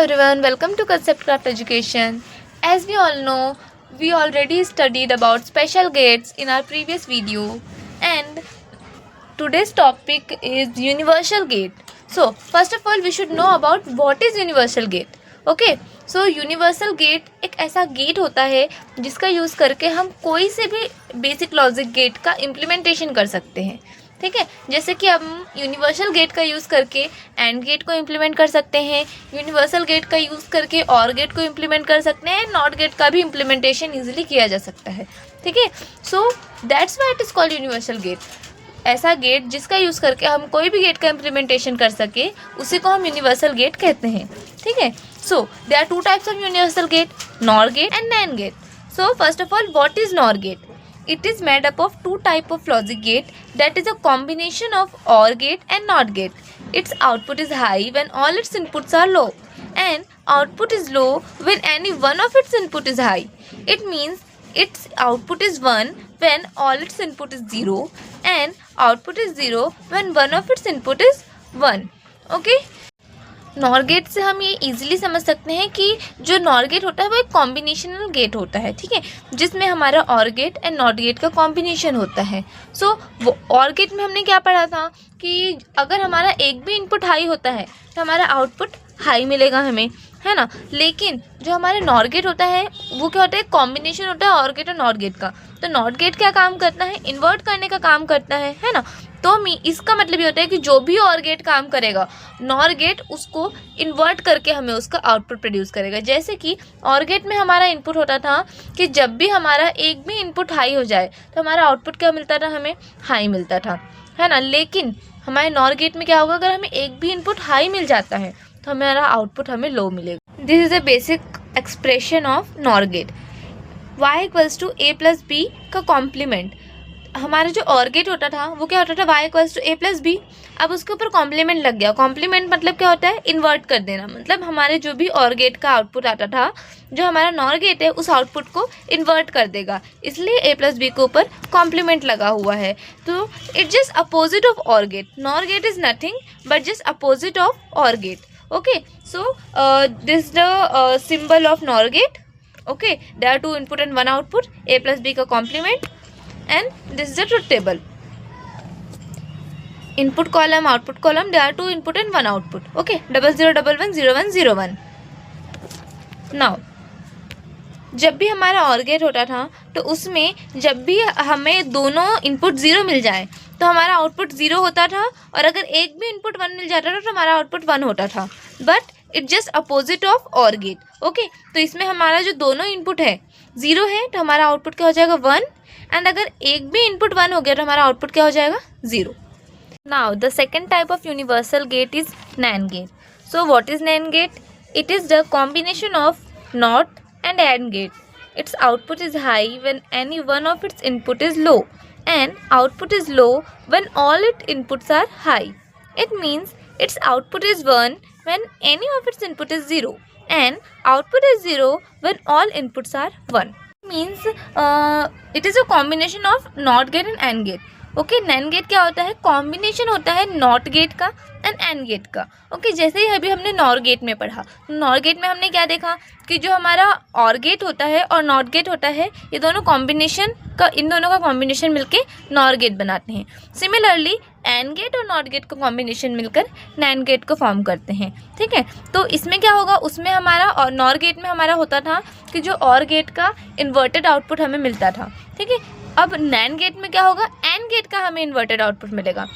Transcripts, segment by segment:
everyone, welcome to Concept Craft Education. As we all know, we already studied about special gates in our previous video, and today's topic is universal gate. So first of all we should know about what is universal gate. Okay, so universal gate एक ऐसा gate होता है जिसका use करके हम कोई से भी बेसिक लॉजिक गेट का इम्प्लीमेंटेशन कर सकते हैं. ठीक है, जैसे कि हम यूनिवर्सल गेट का यूज़ करके एंड गेट को इम्प्लीमेंट कर सकते हैं, यूनिवर्सल गेट का यूज़ करके और गेट को इम्प्लीमेंट कर सकते हैं, नॉट गेट का भी इम्प्लीमेंटेशन ईजिली किया जा सकता है. ठीक है, so that's why it is called universal gate. ऐसा गेट जिसका यूज़ करके हम कोई भी गेट का इम्प्लीमेंटेशन कर सके उसी को हम यूनिवर्सल गेट कहते हैं. ठीक है, so there are two types of universal gate, NOR gate and NAND gate. So first of all, what is NOR gate? It is made up of two type of logic gate, that is a combination of OR gate and NOT gate. Its output is high when all its inputs are low, and output is low when any one of its input is high. It means its output is 1 when all its input is 0, and output is 0 when one of its input is 1. Okay. NOR gate से हम ये easily समझ सकते हैं कि जो nor gate होता है वो एक कॉम्बिनेशनल गेट होता है. ठीक है, जिसमें हमारा और गेट एंड नॉट गेट का कॉम्बिनेशन होता है. सो वो और गेट में हमने क्या पढ़ा था कि अगर हमारा एक भी इनपुट हाई होता है तो हमारा आउटपुट हाई मिलेगा हमें, है ना. लेकिन जो हमारे नॉर गेट होता है वो क्या होता है, कॉम्बिनेशन होता है और गेट और नॉट गेट का. तो नॉट गेट क्या काम करता है, इन्वर्ट करने का काम करता है ना. तो इसका मतलब ये होता है कि जो भी और गेट काम करेगा नॉर गेट उसको इन्वर्ट करके हमें उसका आउटपुट प्रोड्यूस करेगा. जैसे कि और गेट में हमारा इनपुट होता था कि जब भी हमारा एक भी इनपुट हाई हो जाए तो हमारा आउटपुट क्या मिलता था, हमें हाई मिलता था, है ना. लेकिन हमारे नॉर गेट में क्या होगा, अगर हमें एक भी इनपुट हाई मिल जाता है तो हमारा आउटपुट हमें लो मिलेगा. This is a basic expression of NOR gate. y equals to a plus b का कॉम्प्लीमेंट. हमारा जो और गेट होता था वो क्या होता था, y equals to a plus b. अब उसके ऊपर कॉम्प्लीमेंट लग गया. कॉम्प्लीमेंट मतलब क्या होता है, इन्वर्ट कर देना. मतलब हमारे जो भी और गेट का आउटपुट आता था, जो हमारा नॉर गेट है उस आउटपुट को इन्वर्ट कर देगा, इसलिए a प्लस बी के ऊपर कॉम्प्लीमेंट लगा हुआ है. तो it just opposite of OR gate. NOR gate is nothing but just opposite of OR gate. Okay, so this the symbol of NOR gate. Okay, there are two input and one output, a plus b का complement, and this is the truth table. Input column, output column, there are two input and one output. Okay, 00110101. Now जब भी हमारा और gate होता था तो उसमें जब भी हमें दोनों इनपुट 0 मिल जाए तो हमारा आउटपुट 0 होता था, और अगर एक भी इनपुट 1 मिल जाता था तो हमारा आउटपुट 1 होता था. But it just opposite of OR gate. Okay, तो इसमें हमारा जो दोनों इनपुट है 0 है तो हमारा आउटपुट क्या हो जाएगा, 1. एंड अगर एक भी इनपुट 1 हो गया तो हमारा आउटपुट क्या हो जाएगा, 0. Now the second type of universal gate is NAND gate. So what is NAND gate? It is the combination of not and AND gate. Its output is high when any one of its input is low, and output is low when all its inputs are high. It means its output is 1 when any of its input is 0, and output is 0 when all inputs are 1. Means it is a combination of NOT gate and AND gate. Okay, NAND gate क्या होता है, combination होता है NOT gate का and AND gate का. Okay, जैसे ही अभी हमने नॉर गेट में पढ़ा, नॉर गेट में हमने क्या देखा कि जो हमारा और गेट होता है और नॉट गेट होता है, ये दोनों कॉम्बिनेशन का, इन दोनों का कॉम्बिनेशन मिलके नॉर गेट बनाते हैं. सिमिलरली एंड गेट और नॉट गेट का कॉम्बिनेशन मिलकर नैंड गेट को फॉर्म करते हैं. ठीक है, तो इसमें क्या होगा, उसमें हमारा और नॉर गेट में हमारा होता था कि जो और गेट का इन्वर्टेड आउटपुट हमें मिलता था. ठीक है, अब नैंड गेट में क्या होगा, एंड गेट का हमें इन्वर्टेड आउटपुट मिलेगा.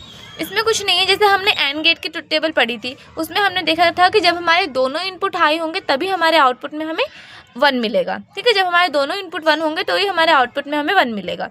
इसमें कुछ नहीं है, जैसे हमने एंड गेट की ट्रुथ टेबल पढ़ी थी उसमें हमने देखा था कि जब हमारे दोनों इनपुट हाई होंगे तभी हमारे आउटपुट में हमें 1 मिलेगा. ठीक है, जब हमारे दोनों इनपुट 1 होंगे तो ही हमारे आउटपुट में हमें 1 मिलेगा.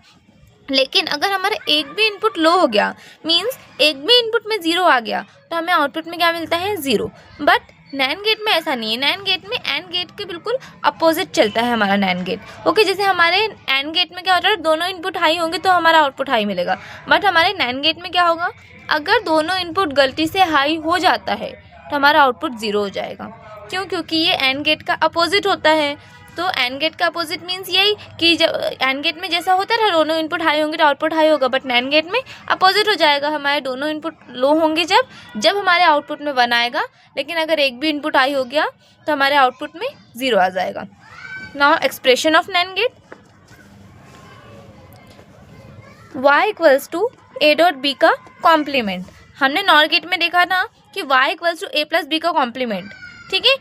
लेकिन अगर हमारा एक भी इनपुट लो हो गया, मीन्स एक भी इनपुट में 0 आ गया, तो हमें आउटपुट में क्या मिलता है, 0. बट नैंड गेट में ऐसा नहीं है. नैंड गेट में एंड गेट के बिल्कुल अपोजिट चलता है हमारा नैंड गेट. ओके, जैसे हमारे एंड गेट में क्या होता है, दोनों इनपुट हाई होंगे तो हमारा आउटपुट हाई मिलेगा. बट हमारे नैंड गेट में क्या होगा, अगर दोनों इनपुट गलती से हाई हो जाता है तो हमारा आउटपुट 0 हो जाएगा. क्यों? क्योंकि ये एंड गेट का अपोजिट होता है. तो एंड गेट का अपोजिट मीन्स यही कि जब एंड गेट में जैसा होता है दोनों इनपुट हाई होंगे तो आउटपुट हाई होगा, बट नैंड गेट में अपोजिट हो जाएगा, हमारे दोनों इनपुट लो होंगे जब हमारे आउटपुट में 1 आएगा, लेकिन अगर एक भी इनपुट हाई हो गया तो हमारे आउटपुट में 0 आ जाएगा। Now expression of NAND gate, y equals to a dot b का कॉम्प्लीमेंट। हमने नॉर गेट में देखा था कि y equals to a plus b का कॉम्प्लीमेंट, ठीक है।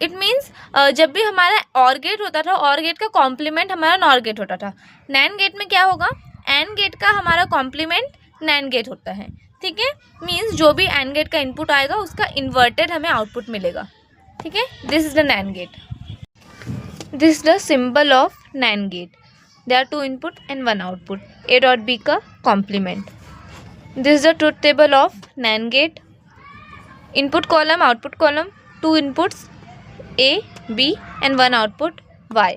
इट मीन्स जब भी हमारा और गेट होता था, और गेट का कॉम्प्लीमेंट हमारा नॉर गेट होता था। नैंड गेट में क्या होगा, एंड गेट का हमारा कॉम्प्लीमेंट नैंड गेट होता है, ठीक है। मीन्स जो भी एंड गेट का इनपुट आएगा उसका इन्वर्टेड हमें आउटपुट मिलेगा, ठीक है। This is the NAND gate, this is the symbol of NAND gate. There are 2 input and 1 output, a dot b का complement. This is the truth table of NAND gate. Input column, output column, 2 inputs a, b and 1 output y.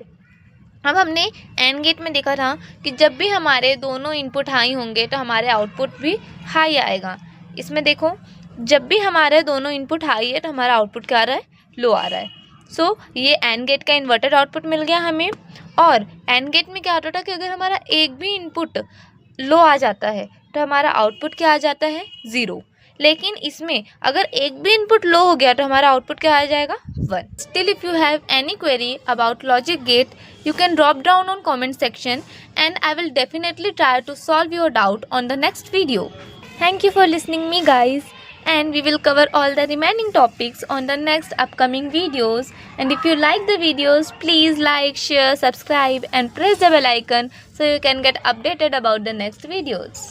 अब हमने AND gate में देखा था कि जब भी हमारे दोनों इनपुट हाई होंगे तो हमारे आउटपुट भी हाई आएगा। इसमें देखो, जब भी हमारे दोनों इनपुट हाई है तो हमारा आउटपुट क्या आ रहा है, लो आ रहा है। सो ये एंड गेट का इन्वर्टेड आउटपुट मिल गया हमें। और एंड गेट में क्या होता था कि अगर हमारा एक भी इनपुट लो आ जाता है तो हमारा आउटपुट क्या आ जाता है, 0। लेकिन इसमें अगर एक भी इनपुट लो हो गया तो हमारा आउटपुट क्या आ जाएगा, 1। Still if you have any query about logic gate, you can drop down on comment section and I will definitely try to solve your doubt on the next video. Thank you for listening me guys, and we will cover all the remaining topics on the next upcoming videos. And if you like the videos, please like, share, subscribe and press the bell icon so you can get updated about the next videos.